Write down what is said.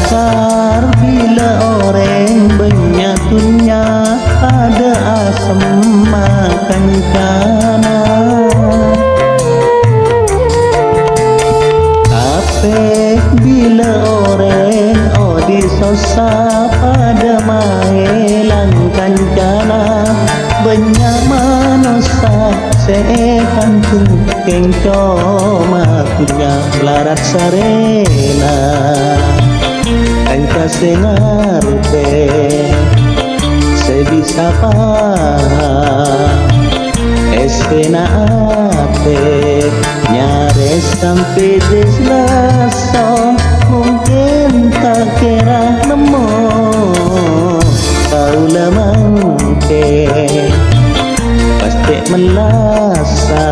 dasar bila orang banyak punya ada asam makan kana. Tapi bila orang disosa pada maelan kancana, banyak manusia sekan kengco makunya larat sarena kanca sengarupe sebisa paham esena ape nyares sampai deslaso mungkin tak kira nemu kau lemangke pasti melasa